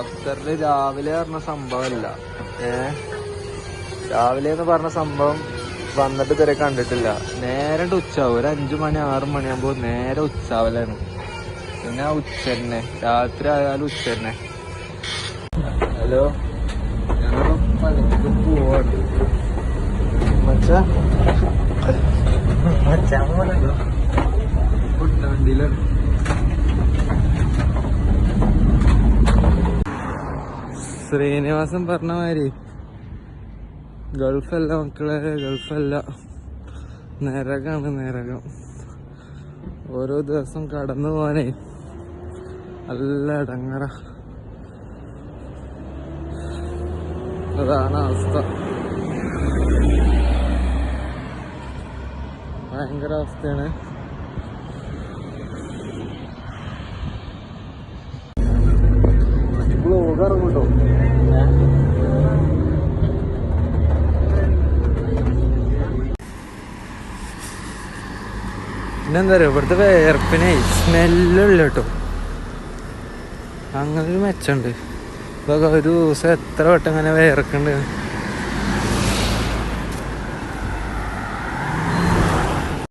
ഖത്തറില് രാവിലെ പറഞ്ഞ സംഭവമല്ല. രാവിലെ എന്ന് പറഞ്ഞ സംഭവം വന്നിട്ട് ഇതുവരെ കണ്ടിട്ടില്ല. നേരെ ഉച്ചാവും, ഒരു 5 മണി 6 മണിയാകുമ്പോൾ നേരെ ഉച്ചാവലാണ്. പിന്നെ ഉച്ച തന്നെ, രാത്രി ആയാലും ഉച്ച തന്നെ. ഹലോ, ഞങ്ങൾ പണിക്ക് പോവാണ്. വണ്ടിയിലാണ്. ശ്രീനിവാസൻ പറഞ്ഞ മാതിരി ഗൾഫല്ല മക്കളെ, ഗൾഫല്ല, നരകാണ് നരകം. ഓരോ ദിവസം കടന്നു പോവാനേ നല്ല ഇടങ്ങറ. അതാണ് അവസ്ഥ, ഭയങ്കര അവസ്ഥയാണ്. ബ്ലോഗ് ഇറങ്ങൂട്ടോ. പിന്നെന്താ പറയുക, ഇവിടുത്തെ വേർപ്പിനെ സ്മെല്ലുള്ള കേട്ടോ. അങ്ങനെ ഒരു മെച്ചമുണ്ട്. ഇപ്പൊ ഒരു ദിവസം എത്ര വട്ടം ഇങ്ങനെ വേർക്കുന്നുണ്ട്.